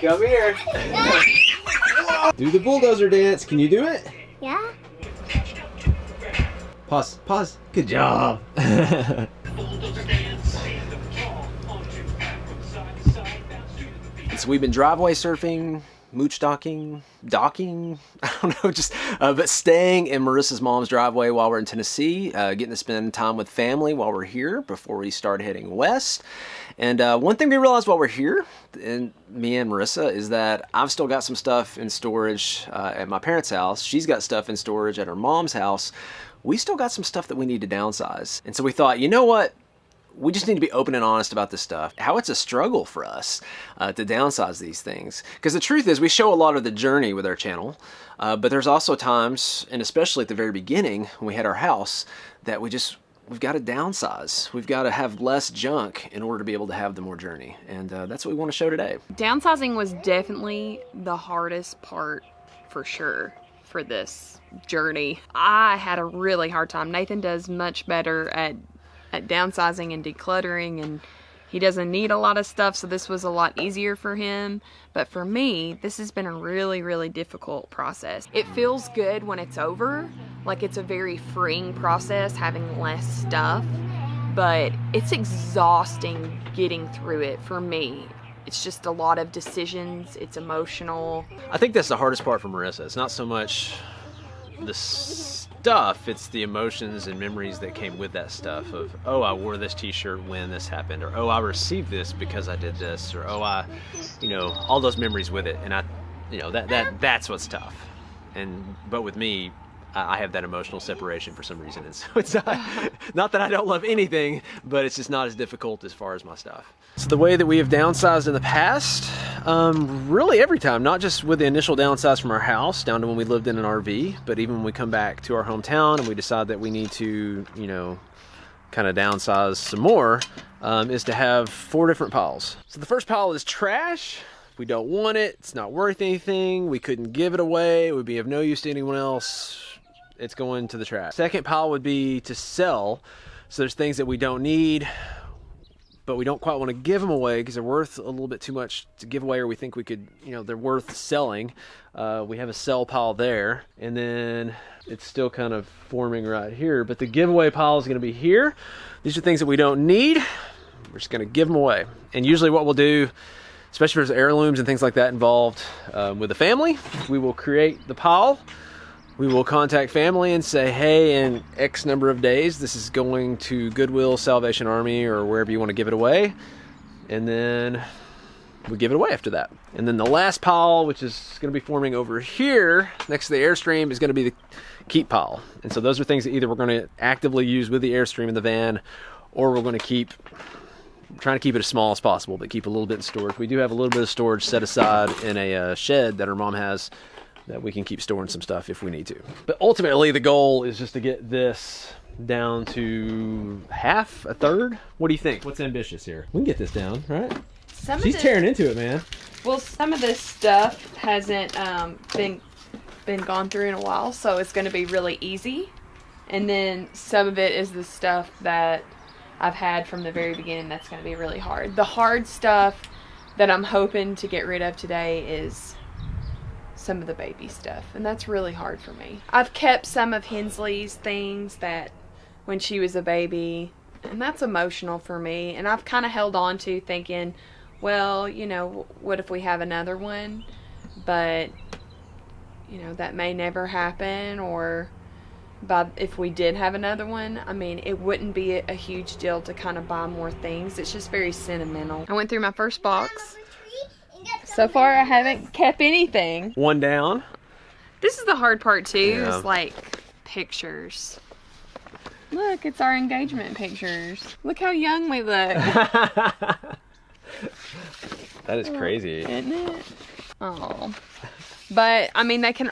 Come here. Do the bulldozer dance. Can you do it? Yeah. Pause. Pause. Good job. So we've been driveway surfing, mooch docking, I don't know, just but staying in Marissa's mom's driveway while we're in Tennessee, getting to spend time with family while we're here before we start heading west. And one thing we realized while we're here, and me and Marissa, is that I've still got some stuff in storage at my parents' house. She's got stuff in storage at her mom's house. We still got some stuff that we need to downsize. And so we thought, you know what? We just need to be open and honest about this stuff. How it's a struggle for us to downsize these things. Because the truth is, we show a lot of the journey with our channel, but there's also times, and especially at the very beginning when we had our house, that we've got to downsize. We've got to have less junk in order to be able to have the more journey. And that's what we want to show today. Downsizing was definitely the hardest part for sure for this journey. I had a really hard time. Nathan does much better at downsizing and decluttering, and he doesn't need a lot of stuff, so this was a lot easier for him. But for me, this has been a really, really difficult process. It feels good when it's over, like it's a very freeing process having less stuff, but it's exhausting getting through it for me. It's just a lot of decisions, it's emotional. I think that's the hardest part for Marissa. It's not so much the stuff, it's the emotions and memories that came with that stuff of, oh, I wore this t-shirt when this happened, or oh, I received this because I did this, or oh, I, you know, all those memories with it. And I, you know, that's what's tough. But with me, I have that emotional separation for some reason. And so it's not that I don't love anything, but it's just not as difficult as far as my stuff. So the way that we have downsized in the past, really every time, not just with the initial downsize from our house down to when we lived in an RV, but even when we come back to our hometown and we decide that we need to, you know, kind of downsize some more, is to have 4 different piles. So the first pile is trash. We don't want it. It's not worth anything. We couldn't give it away. It would be of no use to anyone else. It's going to the trash. Second pile would be to sell. So there's things that we don't need, but we don't quite want to give them away because they're worth a little bit too much to give away, or we think we could, you know, they're worth selling. We have a sell pile there, and then it's still kind of forming right here, but the giveaway pile is going to be here. These are things that we don't need. We're just going to give them away. And usually what we'll do, especially if there's heirlooms and things like that involved with the family, we will create the pile. We will contact family and say, hey, in X number of days, this is going to Goodwill, Salvation Army, or wherever you want to give it away. And then we give it away after that. And then the last pile, which is going to be forming over here next to the Airstream, is going to be the keep pile. And so those are things that either we're going to actively use with the Airstream in the van, or we're going to keep, trying to keep it as small as possible, but keep a little bit in storage. We do have a little bit of storage set aside in a shed that our mom has, that we can keep storing some stuff if we need to. But ultimately, the goal is just to get this down to half, a third. What do you think? What's ambitious here? We can get this down, right? She's tearing into it, man. Well, some of this stuff hasn't been gone through in a while, so it's going to be really easy. And then some of it is the stuff that I've had from the very beginning that's going to be really hard. The hard stuff that I'm hoping to get rid of today is some of the baby stuff, and that's really hard for me. I've kept some of Hensley's things that when she was a baby, and that's emotional for me, and I've kind of held on to thinking, well, you know, what if we have another one? But you know, that may never happen, or if we did have another one, I mean, it wouldn't be a huge deal to kind of buy more things. It's just very sentimental. I went through my first box. So far, I haven't kept anything. One down. This is the hard part too, is like pictures. Look, it's our engagement pictures. Look how young we look. That is crazy. Isn't it? Oh. But, I mean, they can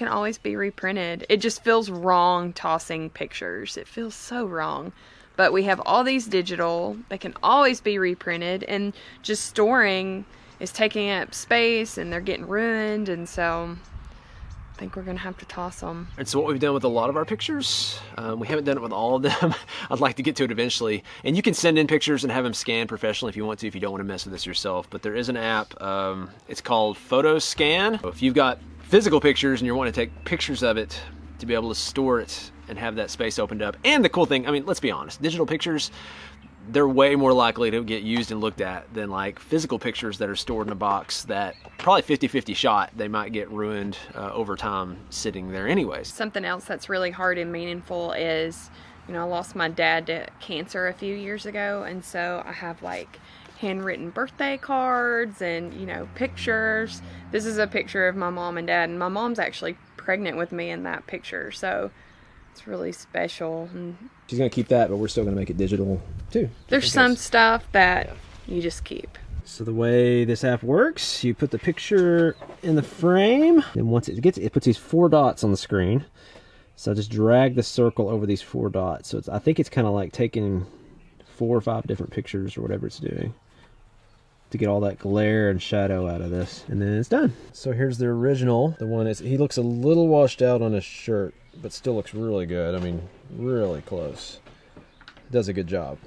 always be reprinted. It just feels wrong tossing pictures. It feels so wrong. But we have all these digital. They can always be reprinted. And just storing is taking up space, and they're getting ruined. And so think we're gonna have to toss them. And so what we've done with a lot of our pictures, we haven't done it with all of them. I'd like to get to it eventually. And you can send in pictures and have them scanned professionally if you want to, if you don't want to mess with this yourself. But there is an app, it's called Photo Scan. If you've got physical pictures and you're wanting to take pictures of it to be able to store it and have that space opened up. And the cool thing, I mean, let's be honest, digital pictures, they're way more likely to get used and looked at than like physical pictures that are stored in a box that probably 50-50 shot, they might get ruined over time sitting there anyways. Something else that's really hard and meaningful is, you know, I lost my dad to cancer a few years ago, and so I have like handwritten birthday cards and, you know, pictures. This is a picture of my mom and dad, and my mom's actually pregnant with me in that picture, so it's really special. And she's gonna keep that, but we're still gonna make it digital too. There's some stuff that you just keep. So the way this app works, you put the picture in the frame, and once it gets, it puts these 4 dots on the screen. So I just drag the circle over these 4 dots. So I think it's kind of like taking 4 or 5 different pictures or whatever it's doing to get all that glare and shadow out of this, and then it's done. So here's the original. The one is, he looks a little washed out on his shirt, but still looks really good. I mean, really close. Does a good job.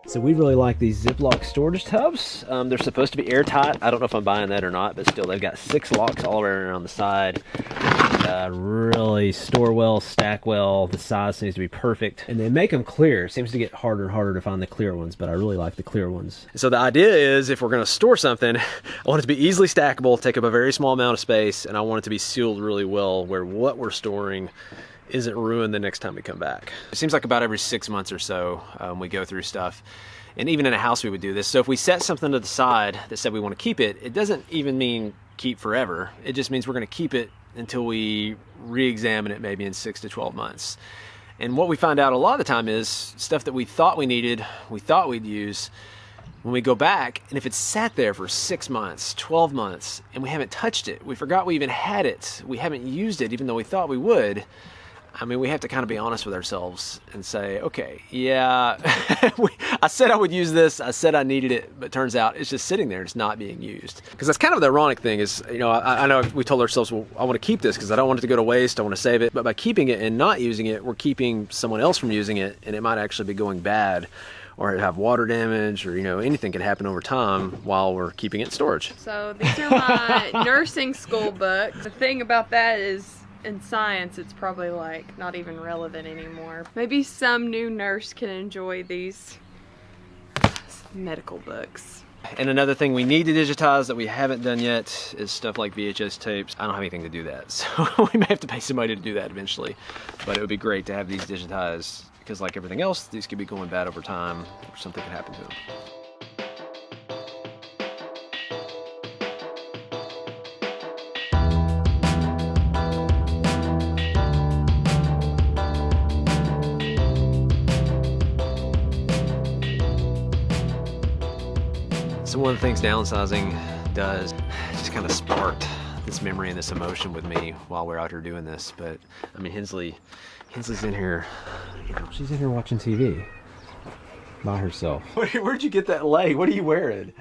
So we really like these Ziploc storage tubs. They're supposed to be airtight. I don't know if I'm buying that or not, but still, they've got 6 locks all around the side. Really store well, stack well. The size seems to be perfect, and they make them clear. It seems to get harder and harder to find the clear ones, but I really like the clear ones. So the idea is, if we're going to store something, I want it to be easily stackable, take up a very small amount of space, and I want it to be sealed really well, where what we're storing isn't ruined the next time we come back. It seems like about every 6 months or so we go through stuff, and even in a house we would do this. So if we set something to the side that said we want to keep it, it doesn't even mean keep forever. It just means we're going to keep it until we re-examine it maybe in 6 to 12 months. And what we find out a lot of the time is stuff that we thought we needed, we thought we'd use, when we go back, and if it's sat there for 6 months, 12 months, and we haven't touched it, we forgot we even had it, we haven't used it even though we thought we would, I mean, we have to kind of be honest with ourselves and say, okay, yeah, I said I would use this, I said I needed it, but turns out it's just sitting there, it's not being used. Because that's kind of the ironic thing is, you know, I know we told ourselves, well, I want to keep this because I don't want it to go to waste, I want to save it, but by keeping it and not using it, we're keeping someone else from using it, and it might actually be going bad, or have water damage, or, you know, anything can happen over time while we're keeping it in storage. So these are my nursing school books. The thing about that is, in science, it's probably like not even relevant anymore. Maybe some new nurse can enjoy these medical books. And another thing we need to digitize that we haven't done yet is stuff like VHS tapes. I don't have anything to do that, so we may have to pay somebody to do that eventually. But it would be great to have these digitized, because like everything else, these could be going bad over time, or something could happen to them. So one of the things downsizing does, just kind of sparked this memory and this emotion with me while we're out here doing this. But I mean, Hensley's in here, you know, She's in here watching TV by herself. Where'd you get that leg? What are you wearing?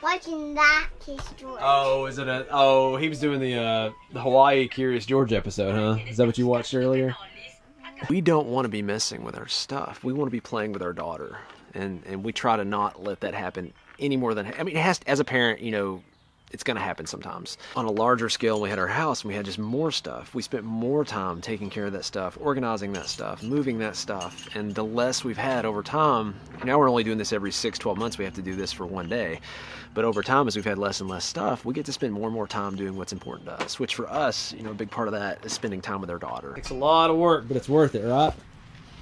Watching that Curious George. Oh, is it a? Oh, he was doing the Hawaii Curious George episode, huh? Is that what you watched earlier? We don't want to be messing with our stuff. We want to be playing with our daughter, and we try to not let that happen any more than. I mean, it has to, as a parent, you know, it's going to happen sometimes. On a larger scale, we had our house and we had just more stuff. We spent more time taking care of that stuff, organizing that stuff, moving that stuff, and the less we've had over time. Now we're only doing this every 6-12 months. We have to do this for one day. But over time, as we've had less and less stuff, we get to spend more and more time doing what's important to us, which for us, you know, a big part of that is spending time with our daughter. It's a lot of work, but it's worth it, right?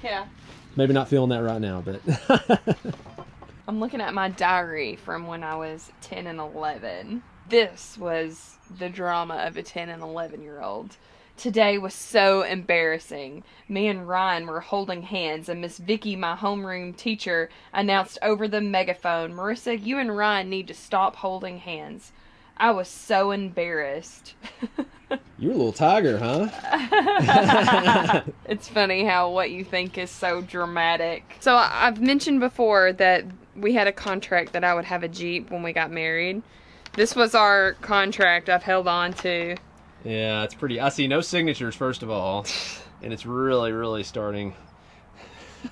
Yeah. Maybe not feeling that right now, but... I'm looking at my diary from when I was 10 and 11. This was the drama of a 10 and 11-year-old. Today was so embarrassing. Me and Ryan were holding hands, and Miss Vicky, my homeroom teacher, announced over the megaphone, "Marissa, you and Ryan need to stop holding hands." I was so embarrassed. You're a little tiger, huh? It's funny how what you think is so dramatic. So I've mentioned before that we had a contract that I would have a Jeep when we got married. This was our contract I've held on to. Yeah, it's pretty. I see no signatures, first of all, and it's really, really starting.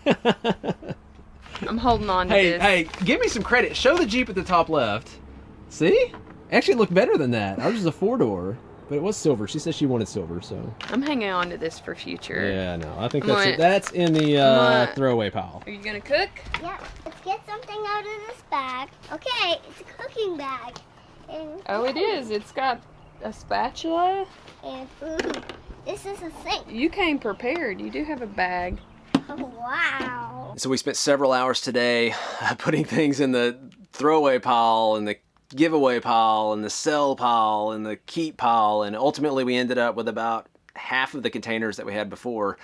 I'm holding on to this. Hey, give me some credit. Show the Jeep at the top left. See? Actually, it looked better than that. Ours is a 4-door. But it was silver. She said she wanted silver, so. I'm hanging on to this for future. Yeah, no. I think that's in the throwaway pile. Are you going to cook? Yep. Let's get something out of this bag. Okay, it's a cooking bag. And Oh, it is. It's got a spatula. And this is a sink. You came prepared. You do have a bag. Oh, wow. So we spent several hours today putting things in the throwaway pile and the giveaway pile and the sell pile and the keep pile, and ultimately we ended up with about half of the containers that we had before.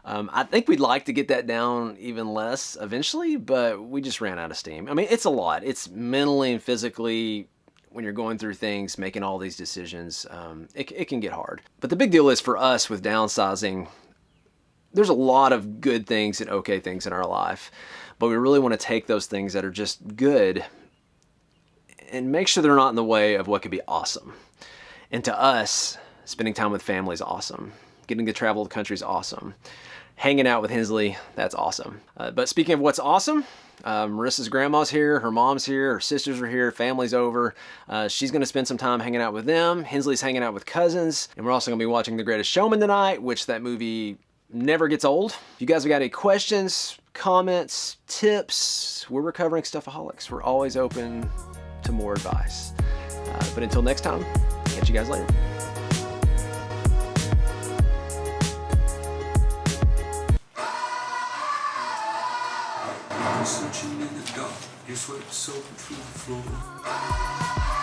I think we'd like to get that down even less eventually, but we just ran out of steam. I mean, it's a lot. It's mentally and physically, when you're going through things, making all these decisions, it can get hard. But the big deal is for us with downsizing, there's a lot of good things and okay things in our life, but we really want to take those things that are just good and make sure they're not in the way of what could be awesome. And to us, spending time with family is awesome. Getting to travel the country is awesome. Hanging out with Hensley, that's awesome. But speaking of what's awesome, Marissa's grandma's here, her mom's here, her sisters are here, family's over. She's gonna spend some time hanging out with them. Hensley's hanging out with cousins. And we're also gonna be watching The Greatest Showman tonight, which that movie never gets old. If you guys have got any questions, comments, tips, we're recovering stuffaholics. We're always open to more advice. But until next time, catch you guys later. Searching in the dark, your sweat soaking through the floor.